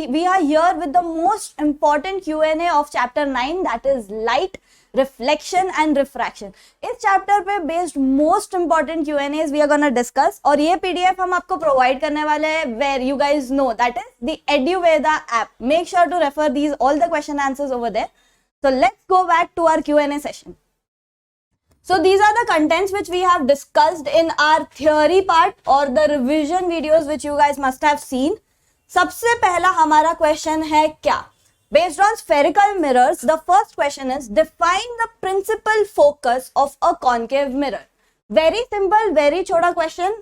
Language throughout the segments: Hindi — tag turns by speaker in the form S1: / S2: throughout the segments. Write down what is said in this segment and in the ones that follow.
S1: we are here with the most important Q&A of chapter 9, that is light, reflection and refraction. इस chapter पे based most important Q&As we are gonna discuss, और ये PDF हम आपको provide करने वाले हैं where you guys know, that is the EduVeda app. Make sure to refer these all the question answers over there. So let's go back to our Q&A session. So these are the contents which we have discussed in our theory part or the revision videos which you guys must have seen. सबसे पहला हमारा क्वेश्चन है क्या? Based on spherical mirrors, the first question is define the principal focus of a concave mirror. Very simple, very छोटा question,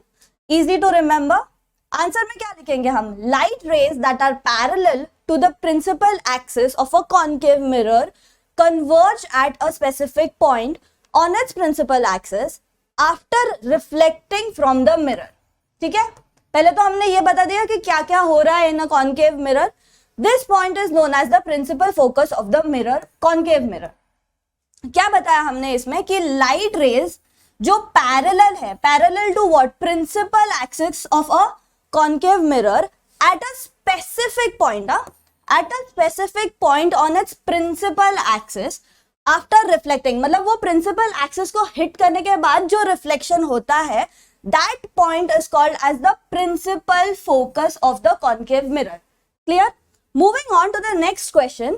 S1: easy to remember. Answer में क्या लिखेंगे हम? Light rays that are parallel to the principal axis of a concave mirror converge at a specific point on its principal axis after reflecting from the mirror. ठीक है, पहले तो हमने ये बता दिया कि क्या क्या हो रहा है in a concave mirror. This point is known as the principal focus of the mirror, concave mirror. क्या बताया हमने इसमें कि लाइट रेज जो पैरेलल है, parallel to what? Principal axis of a concave mirror at a specific point, at a specific point on its principal axis after reflecting, मतलब वो प्रिंसिपल एक्सिस को हिट करने के बाद जो रिफ्लेक्शन होता है, that point is called as the principal focus of the concave mirror. Clear? Moving on to the next question,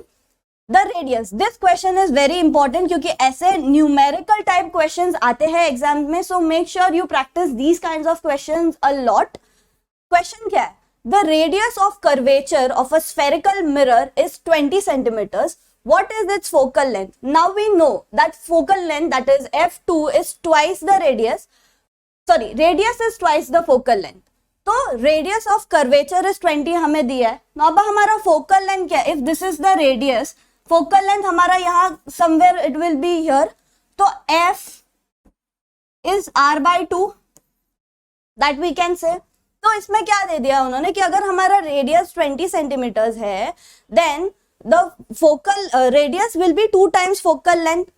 S1: the radius. This question is very important क्योंकि ऐसे numerical type questions आते हैं एग्जाम में, so make sure you practice these kinds of questions a lot. Question क्या है? The radius of curvature of a spherical mirror is 20 centimeters. What is its focal length? Now we know that focal length, that is f2, is twice the radius. Sorry, radius is twice the focal length. तो radius of curvature is 20 हमें दिया है. अब हमारा focal length क्या है? If this is the radius, focal length हमारा यहाँ somewhere it will be here. तो f is r by 2, that we can say. तो इसमें क्या दे दिया उन्होंने कि अगर हमारा radius 20 centimeters है, then the focal radius will be 2 times focal length.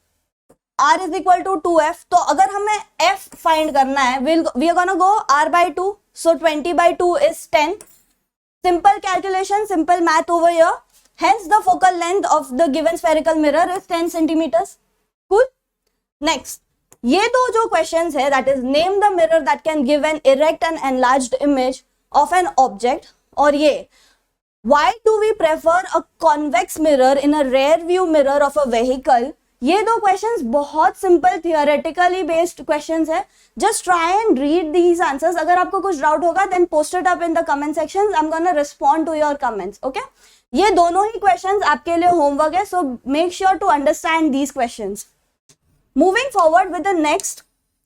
S1: R is equal to 2f. तो अगर हमें f find करना है, we are gonna go r by 2. So 20 by 2 is 10. Simple calculation, simple math over here. Hence the focal length of the given spherical mirror is 10 centimeters. Cool. Next, ये दो जो questions है, that is name the mirror that can give an erect and enlarged image of an object, और ये why do we prefer a convex mirror in a rear view mirror of a vehicle. ये दो क्वेश्चंस बहुत सिंपल थियोरेटिकली बेस्ड क्वेश्चंस है. Just try and read these answers. अगर आपको कुछ डाउट होगा then post it up in the comment section. I am gonna respond to your comments. Okay, ये दोनों ही क्वेश्चंस आपके लिए होमवर्क है, so make sure to understand these questions. Moving forward with the next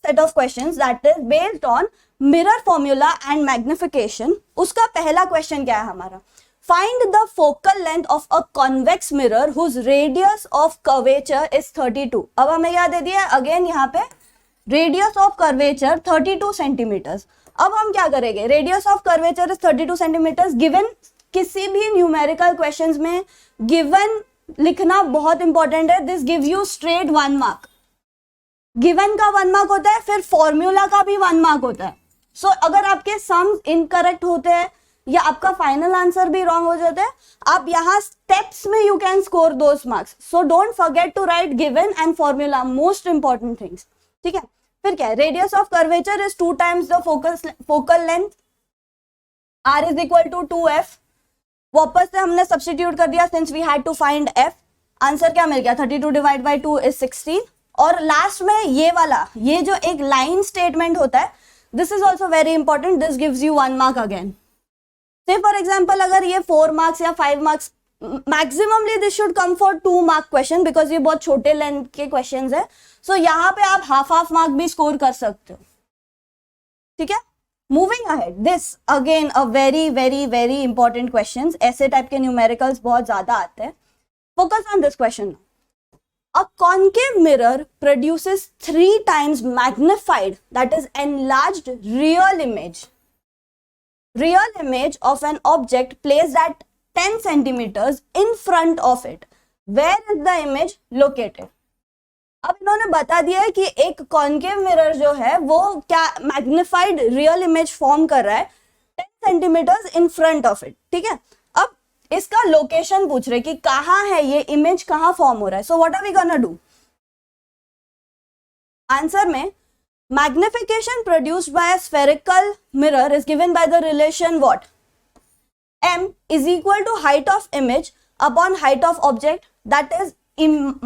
S1: set of questions that is based on mirror formula and magnification. उसका पहला क्वेश्चन क्या है हमारा? Find the focal length of a convex mirror whose radius of curvature is 32. अब हमें क्या दे दिया है? अगेन यहाँ पे radius of curvature 32 centimeters. अब हम क्या करेंगे? Radius of curvature is 32 centimeters. Given किसी भी numerical questions में given लिखना बहुत important है. This gives you straight 1 mark. Given का 1 mark होता है, फिर formula का भी 1 mark होता है. So अगर आपके sums incorrect होते हैं या आपका फाइनल आंसर भी रॉन्ग हो जाता है, आप यहाँ स्टेप्स में you can score those marks. So don't forget to write given and formula, most important things. ठीक है, फिर क्या है? Radius of curvature is 2 times the focal length. r is equal to 2f. वापस से हमने सब्स्टिट्यूट कर दिया since we had to find f. Answer क्या मिल गया? 32 डिवाइड बाई 2 इज 16. और लास्ट में ये वाला, ये जो एक लाइन स्टेटमेंट होता है, this is also very important. This gives you 1 mark again. से फॉर एग्जाम्पल अगर ये 4 मार्क्स या 5 marks, maximally this should come for 2 mark question because ये बहुत छोटे लेंथ के क्वेश्चंस है. सो यहाँ पे आप हाफ मार्क भी स्कोर कर सकते हो. ठीक है, moving ahead, this again a very very very important question. ऐसे टाइप के न्यूमेरिकल्स बहुत ज्यादा आते हैं. Focus on this question. A concave mirror produces 3 times magnified, that is enlarged real image of an object placed at 10 centimeters in front of it. Where is the image located? अब इन्होंने बता दिया है कि एक कॉन्केव मिरर जो है वो क्या मैग्निफाइड रियल इमेज फॉर्म कर रहा है 10 centimetres in front of it. ठीक है, अब इसका लोकेशन पूछ रहे कि कहाँ है ये इमेज, कहाँ फॉर्म हो रहा है. So what are we gonna do? Answer में magnification produced by a spherical mirror is given by the relation what? M is equal to height of image upon height of object, that is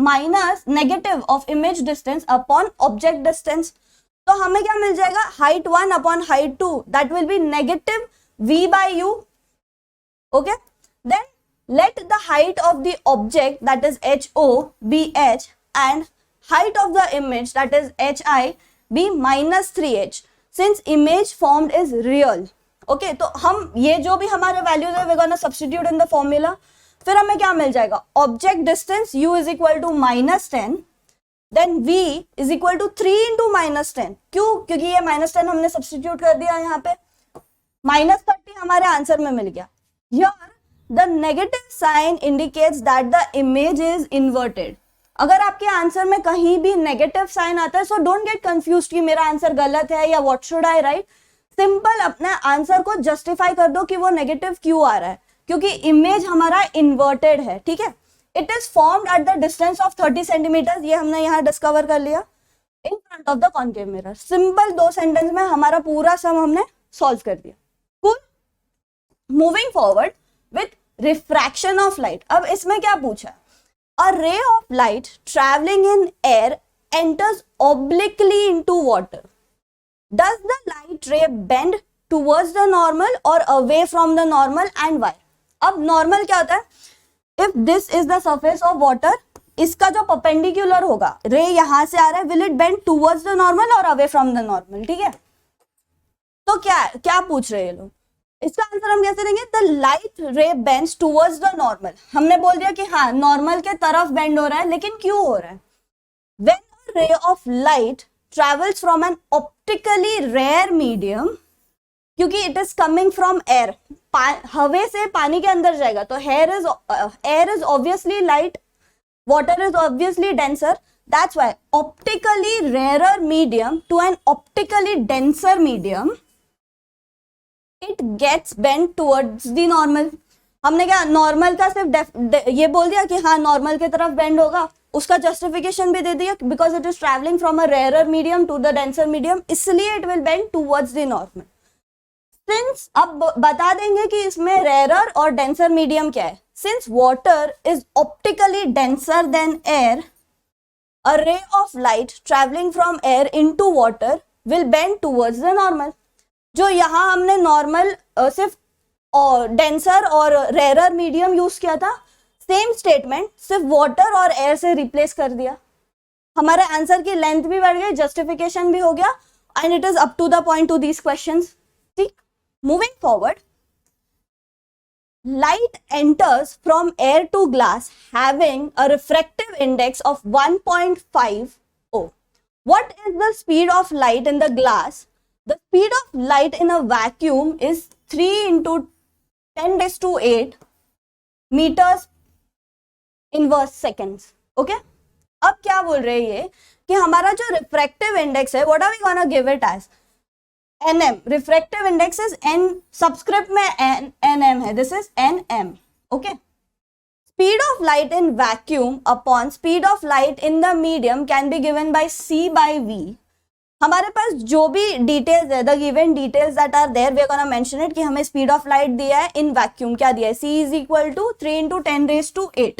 S1: minus negative of image distance upon object distance. तो हमें क्या मिल जाएगा? height 1 upon height 2, that will be negative v by u. Okay, then let the height of the object, that is ho, be h, and height of the image, that is hi, be minus 3h, since image formed is real. Okay, तो हम ये जो भी हमारे वैल्यूज है we're gonna substitute in the formula. फिर हमें क्या मिल जाएगा? Object distance u is equal to -10, then v is equal to 3 into -10. क्यों? क्योंकि ये -10 हमने सब्सटीट्यूट कर दिया यहाँ पे, -30 हमारे आंसर में मिल गया. Here the negative sign indicates that the image is inverted. अगर आपके आंसर में कहीं भी नेगेटिव साइन आता है, सो डोंट गेट कंफ्यूज कि मेरा आंसर गलत है या what should I right. Simple अपने आंसर को जस्टिफाई कर दो कि वो नेगेटिव क्यों आ रहा है, क्योंकि इमेज हमारा इन्वर्टेड है. ठीक है, it is formed at the distance of 30 centimetre. ये हमने यहाँ डिस्कवर कर लिया इन front of the concave mirror. Simple 2 sentence में हमारा पूरा सम हमने सॉल्व कर दिया. Cool. Moving forward with refraction of light. अब इसमें क्या पूछा है? A ray of light traveling in air enters obliquely into water. Does the light ray bend towards the normal or away from the normal, and why? अब normal क्या होता है? If this is the surface of water, इसका जो perpendicular होगा, ray यहाँ से आ रहा है, will it bend towards the normal or away from the normal? ठीक है, तो क्या पूछ रहे हैं लोग? इसका आंसर हम कैसे देंगे? The light ray bends towards the normal. हमने बोल दिया कि हाँ नॉर्मल के तरफ बेंड हो रहा है, लेकिन क्यों हो रहा है? When a ray of light travels from an optically rare medium, क्योंकि it is coming from air, हवा से पानी के अंदर जाएगा, तो air is obviously light, water is obviously denser. That's why optically rarer medium to an optically denser medium, it gets bent towards the normal. हमने क्या नॉर्मल का सिर्फ ये बोल दिया कि हाँ नॉर्मल की तरफ बेंड होगा, उसका जस्टिफिकेशन भी दे दिया because it is travelling from a rarer medium to the denser medium, इसलिए it will bend towards the normal. Since अब बता देंगे कि इसमें रेयरर और डेंसर मीडियम क्या है. Since water is optically denser then air, a ray of light travelling from air into water will bend towards the normal. जो यहाँ हमने नॉर्मल सिर्फ डेंसर और रेयरर मीडियम यूज किया था, सेम स्टेटमेंट सिर्फ वाटर और एयर से रिप्लेस कर दिया. हमारे आंसर की लेंथ भी बढ़ गई, जस्टिफिकेशन भी हो गया, and it is up to the point to these questions. ठीक, moving forward. Light enters from air to glass having a refractive index of 1.50. What is the speed of light in the glass? The speed of light in a vacuum is 3 into 10 raised to 8 meters inverse seconds. Okay? अब क्या बोल रहे हैं ये कि हमारा जो रिफ्रैक्टिव इंडेक्स है, what are we gonna give it as? nm. Refractive index is n, subscript में nm है, this is nm. Okay? Speed of light in vacuum upon speed of light in the medium can be given by c by v. हमारे पास जो भी डिटेल्स है, the given details that are there, we are gonna mention it कि हमें स्पीड ऑफ लाइट दिया है इन वैक्यूम, क्या दिया है? c is equal to 3 into 10 raised to 8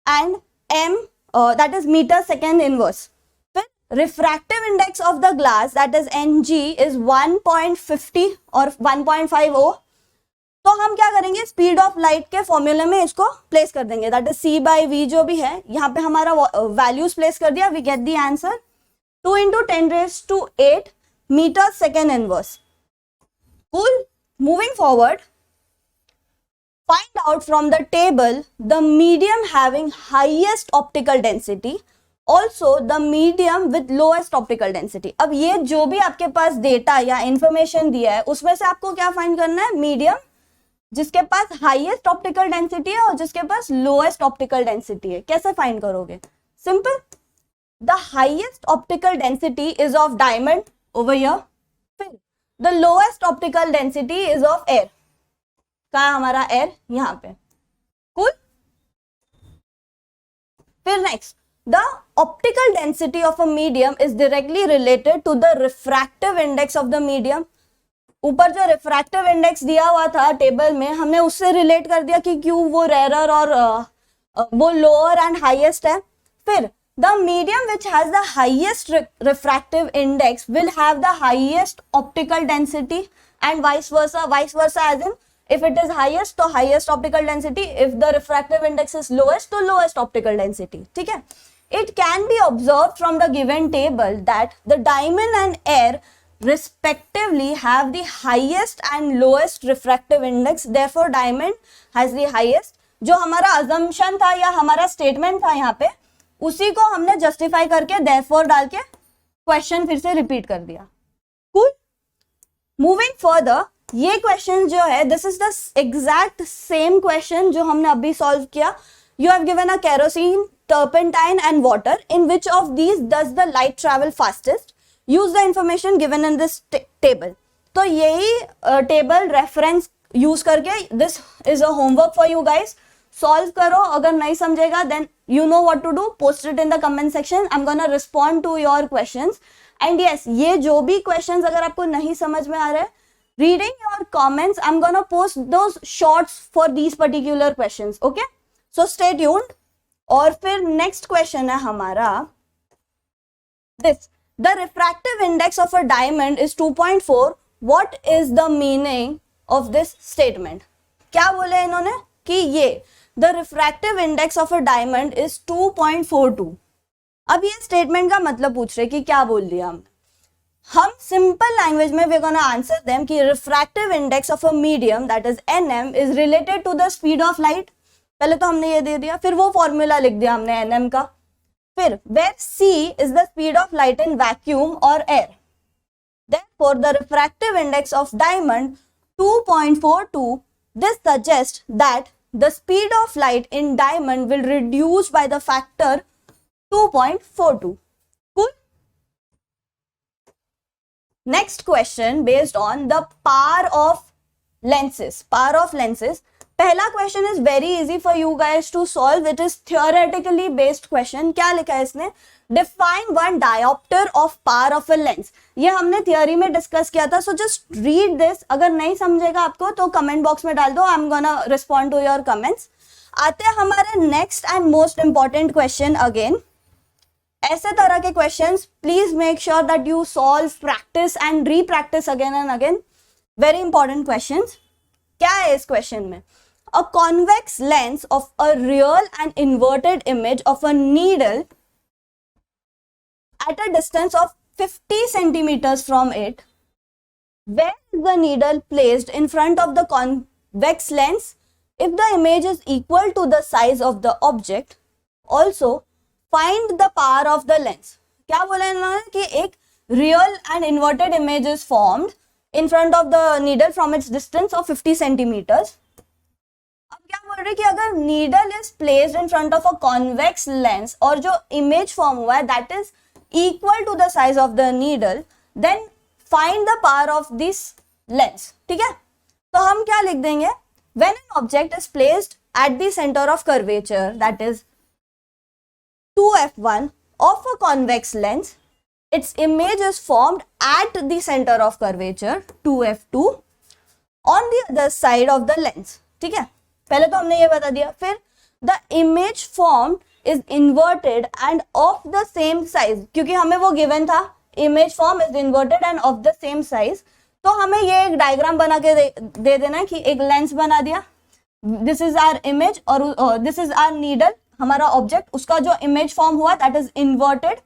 S1: and m that is metre second inverse. फिर refractive index of the glass that is ng is 1.50 और 1.50. तो हम क्या करेंगे? स्पीड ऑफ लाइट के फॉर्मूले में इसको प्लेस कर देंगे, that is c by v जो भी है, यहाँ पे हमारा वैल्यूज प्लेस कर दिया, we get the answer 2 into 10 raised to 8 meter second inverse. Cool. Moving forward, find out from the table the medium having highest optical density, also the medium with lowest optical density. अब ये जो भी आपके पास डेटा या इंफॉर्मेशन दिया है, उसमें से आपको क्या फाइंड करना है? मीडियम जिसके पास हाईएस्ट ऑप्टिकल डेंसिटी है और जिसके पास लोएस्ट ऑप्टिकल डेंसिटी है. कैसे फाइंड करोगे? Simple. The highest optical density is of diamond over here. फिर the lowest optical density is of air. कहाँ हमारा air? यहाँ पे. फिर next, the optical density of a medium is directly related to the refractive index of the medium. ऊपर जो रिफ्रैक्टिव इंडेक्स दिया हुआ था टेबल में, हमने उससे रिलेट कर दिया कि क्यों वो रेयर और वो लोअर एंड हाईएस्ट है. फिर the medium which has the highest refractive index will have the highest optical density and vice versa as in if it is highest तो highest optical density, if the refractive index is lowest तो lowest optical density. ठीक है. It can be observed from the given table that the diamond and air respectively have the highest and lowest refractive index. Therefore diamond has the highest. जो हमारा assumption था या हमारा statement था यहाँ पे, उसी को हमने justify करके therefore डाल के question फिर से repeat कर दिया. Cool. Moving further, ये क्वेश्चन जो है, this is the exact same question जो हमने अभी सॉल्व किया. You have given a kerosene, turpentine and water. In which of these does the light travel fastest? Use the information given in this table. तो यही टेबल रेफरेंस यूज करके, this is a homework for you guys. Solve करो. अगर नहीं समझेगा then you know what to do. Post it in the comment section. I am gonna respond to your questions. And yes, ये जो भी क्वेश्चंस अगर आपको नहीं समझ में आ रहे हैं, reading your comments, I'm gonna post those shorts for these particular questions. Okay, so stay tuned. और फिर next question है हमारा this: the refractive index of a diamond is 2.4. What is the meaning of this statement? क्या बोले इन्होंने कि ये the refractive index of a diamond is 2.42. अब ये स्टेटमेंट का मतलब पूछ रहे कि क्या बोल दिया हम सिंपल लैंग्वेज में वी गोना आंसर देम कि refractive index of a medium that is NM is related to the speed of light. पहले तो हमने ये दे दिया, फिर वो फॉर्मूला लिख दिया हमने एनएम का. फिर where C is the speed of light in vacuum और air. Therefore the refractive index of diamond 2.42. This suggest that the speed of light in diamond will reduce by the factor 2.42. Next question based on the power of lenses. Power of lenses. पहला question is very easy for you guys to solve. It is theoretically based question. क्या लिखा है इसने? Define one diopter of power of a lens. ये हमने theory में discuss किया था. So just read this. अगर नहीं समझेगा आपको तो comment box में डाल दो. I'm gonna respond to your comments. आते हैं हमारे next and most important question again. ऐसे तरह के questions please make sure that you solve, practice and repractice again and again. Very important questions. क्या है इस क्वेश्चन में? A convex lens of a real and inverted image of a needle at a distance of 50 centimeters from it. Where is the needle placed in front of the convex lens if the image is equal to the size of the object? Also find the power of the lens. क्या बोला इन्होंने कि एक real and inverted image is formed in front of the needle from its distance of 50 centimeters. अब क्या बोल रहे कि अगर needle is placed in front of a convex lens और जो image form हुआ है that is equal to the size of the needle, then find the power of this lens. ठीक है, तो हम क्या लिख देंगे? When an object is placed at the center of curvature, that is 2f1 of a convex lens, its image is formed at the center of curvature 2f2 on the other side of the lens. ठीक है, पहले तो हमने ये बता दिया. फिर the image formed is inverted and of the same size, क्योंकि हमें वो given था image form is inverted and of the same size. तो हमें ये एक डायग्राम बना के दे देना कि एक लेंस बना दिया. This is our image और this is our needle, हमारा ऑब्जेक्ट. उसका जो इमेज फॉर्म हुआ that is inverted.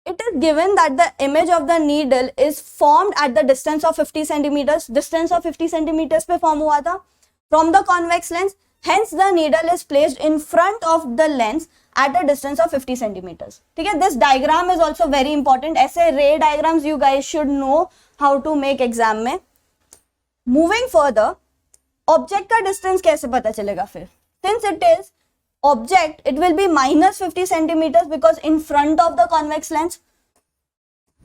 S1: It is given that the image of the needle is formed at the distance of 50 centimeters. Distance of 50 centimeters पे फॉर्म हुआ था from the convex lens. Hence the needle is placed in front of the lens eight a distance of 50 centimeters. ठीक है, this diagram is also very important. ऐसे रे diagrams you guys should know how to make exam में. मूविंग फर्दर, ऑब्जेक्ट का डिस्टेंस कैसे पता चलेगा फिर? Since it is object, it will be minus 50 centimeters because in front of the convex lens.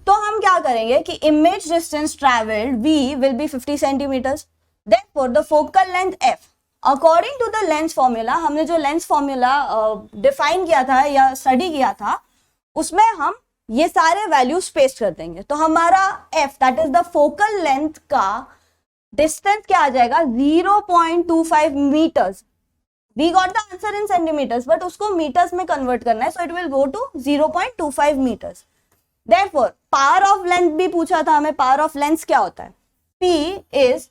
S1: तो हम क्या करेंगे कि image distance traveled V will be 50 centimeters. Therefore, the focal length F according to the lens formula, हमने जो लेंस फॉर्मूला डिफाइन किया था या स्टडी किया था उसमें हम ये सारे वैल्यूज पेस्ट कर देंगे, तो हमारा f that is the focal length का डिस्टेंस क्या आ जाएगा 0.25 metres. We got the answer in centimetres but उसको मीटर्स में कन्वर्ट करना है, so it will go to 0.25 metres. Therefore power of length भी पूछा था हमें, पावर ऑफ लेंथ क्या होता है, p is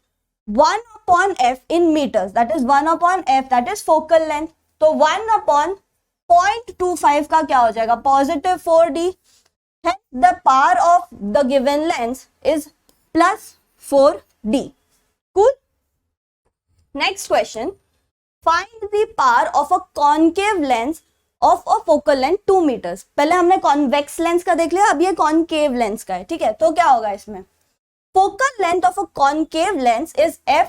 S1: 1 upon f in meters, that is 1 upon f, that is focal length. तो 1 upon 0.25 का क्या हो जाएगा positive 4d. Hence the power of the given length is plus 4d. Cool. Next question. Find the power of a concave lens of a focal length 2 meters. पहले हमने convex lens का देख लिया, अब ये concave lens का है. ठीक है, तो क्या होगा इसमें, focal length of a concave lens is f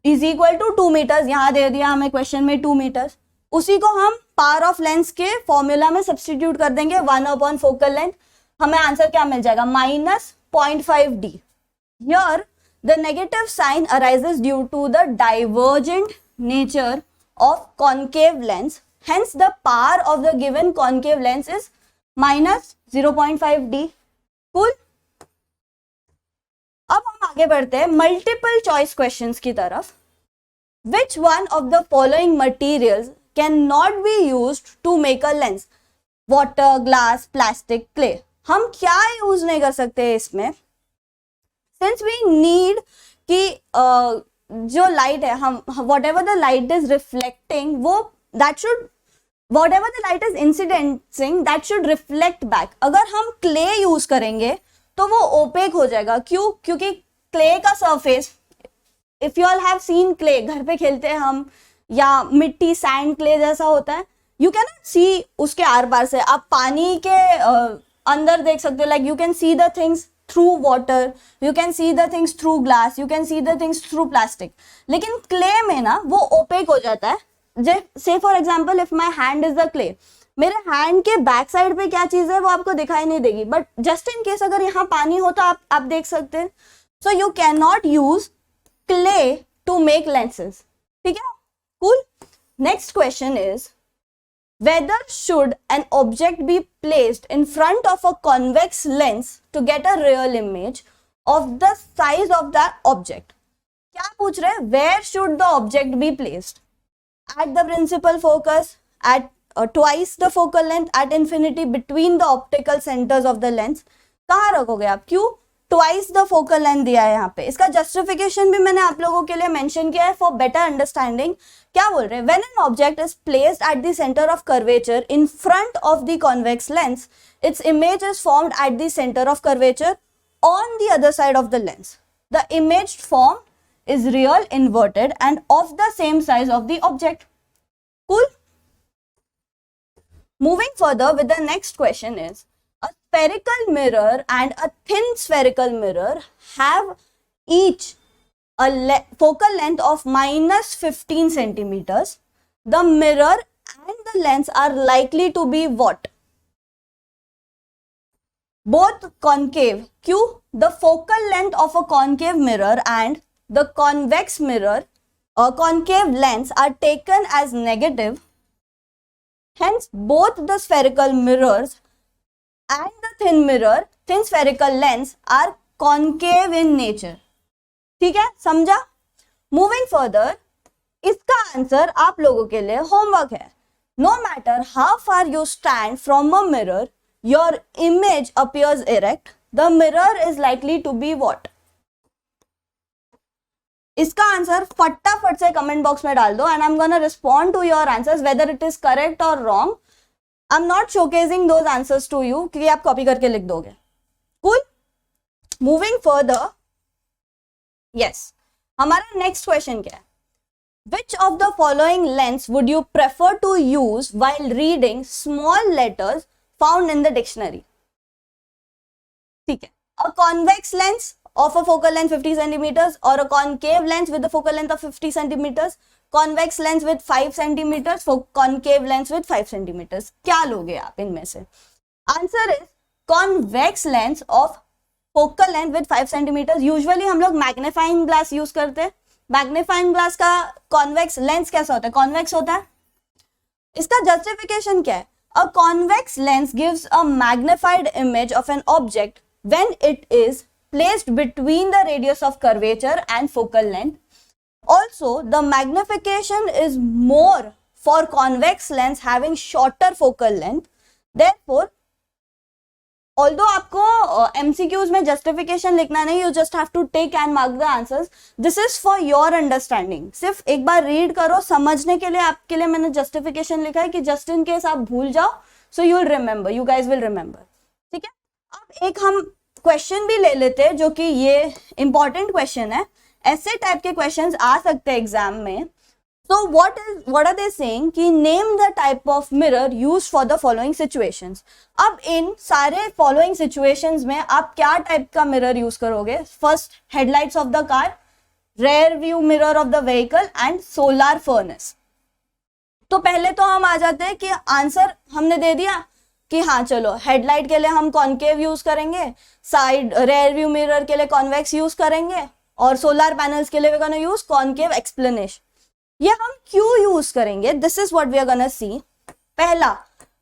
S1: is equal to 2 meters. यहाँ दे दिया हमें क्वेश्चन में 2 meters. उसी को हम पावर ऑफ लेंस के फॉर्मूला में सब्स्टिट्यूट कर देंगे 1 अपॉन फोकल लेंथ. हमें आंसर क्या मिल जाएगा -0.5d. Here the negative sign arises due to the divergent nature of concave lens. Hence the power of the given concave lens is -0.5d. Cool. अब हम आगे बढ़ते हैं मल्टीपल चॉइस क्वेश्चंस की तरफ. Which one of the following materials cannot be used to make a lens? Water, glass, plastic, clay. हम क्या यूज नहीं कर सकते इसमें, since we need कि जो लाइट है हम whatever the light is reflecting वो that should whatever the light is incidenting that should reflect back. अगर हम क्ले यूज करेंगे तो वो ओपेक हो जाएगा. क्यों? क्योंकि क्ले का surface, if you all have seen clay, घर पे खेलते हैं हम, या मिट्टी सैंड क्ले जैसा होता है, यू कैन नॉट सी उसके आर पार से. आप पानी के अंदर देख सकते हो, like you can see the things through water, you can see the things through glass, you can see the things through plastic. लेकिन क्ले में ना वो ओपेक हो जाता है. से for example if my hand is the clay, मेरे हैंड के बैक साइड पे क्या चीज है वो आपको दिखाई नहीं देगी, बट जस्ट इन केस अगर यहाँ पानी हो तो आप देख सकते हैं. So you can not use clay to make lenses. ठीक है, cool. Next question is whether should an object be placed in front of a convex lens to get a real image of the size of the object. क्या पूछ रहे हैं, where should the object be placed? At the principal focus, at twice the focal length, at infinity, between the optical centers of the lens. कहाँ रखोगे आप? क्यों ट्वाइस द फोकल लेंथ दिया है यहाँ पे? इसका जस्टिफिकेशन भी मैंने आप लोगों के लिए मेंशन किया है फॉर बेटर अंडरस्टैंडिंग. क्या बोल रहे हैं, when an object is placed at the centre of curvature in front of the convex lens, its image is formed at the centre of curvature on the other side of the lens. The image form is real, inverted and of the same size of the object. Cool. Moving further with the next question is, a spherical mirror and a thin spherical mirror have each a focal length of -15 centimeters. The mirror and the lens are likely to be what? Both concave. Q. The focal length of a concave mirror and the convex mirror or concave lens are taken as negative. Hence, both the spherical mirrors and the thin spherical lens are concave in nature. ठीक है, समझा? Moving further, इसका आंसर आप लोगों के लिए होमवर्क है. No matter how far you stand from a mirror, your image appears erect. The mirror is likely to be what? इसका आंसर फटाफट से कमेंट बॉक्स में डाल दो and I am gonna respond to your answers whether it is correct और wrong. I am not showcasing those answers to you क्योंकि आप कॉपी करके लिख दोगे. कूल. मूविंग फर्दर, यस, हमारा नेक्स्ट क्वेश्चन क्या है, which of the following lens would you prefer to use while reading small letters found in the dictionary? ठीक है, अ convex lens of a focal length 50 centimeters or a concave lens with a focal length of 50 centimeters, convex lens with 5 centimeters, for concave lens with 5 centimeters. क्या लोगे आप इनमें से? Answer is convex lens of focal length with 5 centimeters. Usually हम लोग मैग्नीफाइंग ग्लास यूज करते हैं, मैग्नीफाइंग ग्लास का कॉन्वेक्स लेंस कैसा होता है? कॉन्वेक्स होता है। इसका जस्टिफिकेशन क्या है? अ convex lens gives a magnified image of an object when it is placed between the radius of curvature and focal length. Also, the magnification is more for convex lens having shorter focal length. Therefore, although आपको MCQs में justification लिखना नहीं, you just have to take and mark the answers. This is for your understanding. सिर्फ एक बार read करो, समझने के लिए आपके लिए मैंने justification लिखा है कि just in case आप भूल जाओ, so you will remember, you guys will remember. ठीक है? अब एक हम क्वेश्चन भी ले लेते हैं जो कि ये इंपॉर्टेंट क्वेश्चन है, ऐसे टाइप के क्वेश्चंस आ सकते हैं एग्जाम में. So what are they saying कि name the type of mirror used for the following situations. अब इन सारे फॉलोइंग सिचुएशंस में आप क्या टाइप का मिरर यूज करोगे? First, headlights of the car, rear view mirror of the vehicle and solar furnace. तो पहले तो हम आ जाते हैं कि आंसर हमने दे दिया कि हाँ चलो, हेडलाइट के लिए हम कॉन्केव यूज करेंगे, साइड रेयर व्यू मिरर के लिए कॉन्वेक्स यूज करेंगे और सोलर पैनल्स के लिए we gonna use concave explanation. ये हम क्यों यूज करेंगे? This is what we are gonna see. पहला,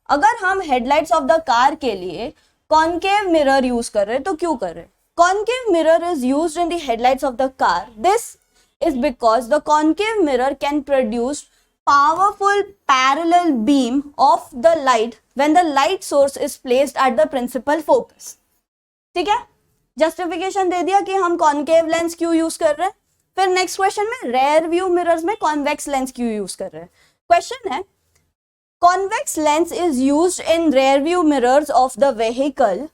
S1: अगर हम हेडलाइट्स ऑफ द कार के लिए कॉन्केव मिरर यूज कर रहे हैं तो क्यों कर रहे हैं? Concave mirror is used in the headlights of the car. This is because the concave mirror can produce powerful parallel beam of the light when the light source is placed at the principal focus. ठीक है, जस्टिफिकेशन दे दिया कि हम कॉन्केव लेंस क्यों यूज कर रहे हैं. फिर नेक्स्ट क्वेश्चन में रेयर व्यू मिरर्स में कॉन्वेक्स लेंस क्यों यूज कर रहे हैं. क्वेश्चन है, convex lens is used in rear view mirrors of the vehicle.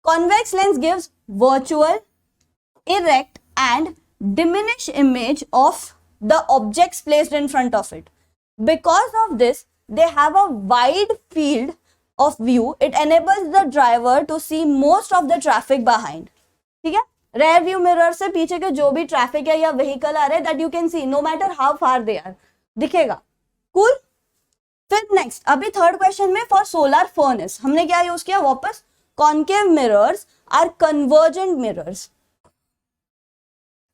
S1: Convex lens gives virtual, erect and diminish image of the objects placed in front of it. Because of this, they have a wide field of view. It enables the driver to see most of the traffic behind. ठीक है, rear view mirror से पीछे के जो भी ट्रैफिक है या व्हीकल आ रहे हैं, that you can see no matter how far they are, दिखेगा. Cool. फिर नेक्स्ट, अभी थर्ड क्वेश्चन में फॉर सोलर फर्नेस हमने क्या यूज किया? वापस concave mirrors are convergent mirrors.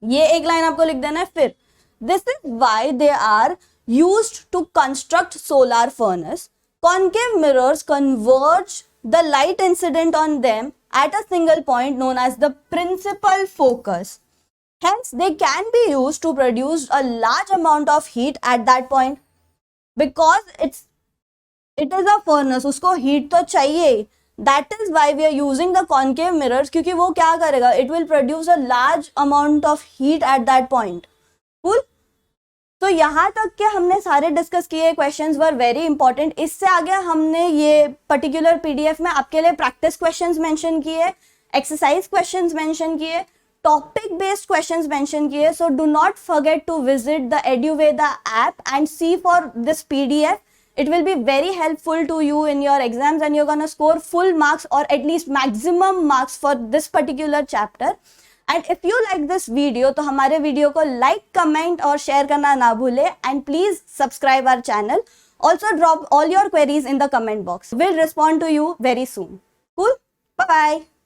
S1: ये एक लाइन आपको लिख देना है. फिर this is why they are used to construct solar furnace. Concave mirrors converge the light incident on them at a single point known as the principal focus. Hence, they can be used to produce a large amount of heat at that point. Because it is a furnace, उसको heat तो चाहिए. That is why we are using the concave mirrors, क्योंकि वो क्या करेगा? It will produce a large amount of heat at that point. Cool? तो यहाँ तक के हमने सारे डिस्कस किए क्वेश्चंस वर वेरी इंपॉर्टेंट. इससे आगे हमने ये पर्टिकुलर पीडीएफ में आपके लिए प्रैक्टिस क्वेश्चंस मेंशन किए, एक्सरसाइज क्वेश्चंस मेंशन किए, टॉपिक बेस्ड क्वेश्चंस मेंशन किए. So do not forget to visit the Eduveda app and see for this PDF. It will be very helpful to you in your exams and you're gonna score full marks or at least maximum marks for this particular chapter. And if you like this video, तो हमारे वीडियो को like, comment और share करना ना भूले. And please subscribe our channel. Also drop all your queries in the comment box. We'll respond to you very soon. Cool? Bye bye.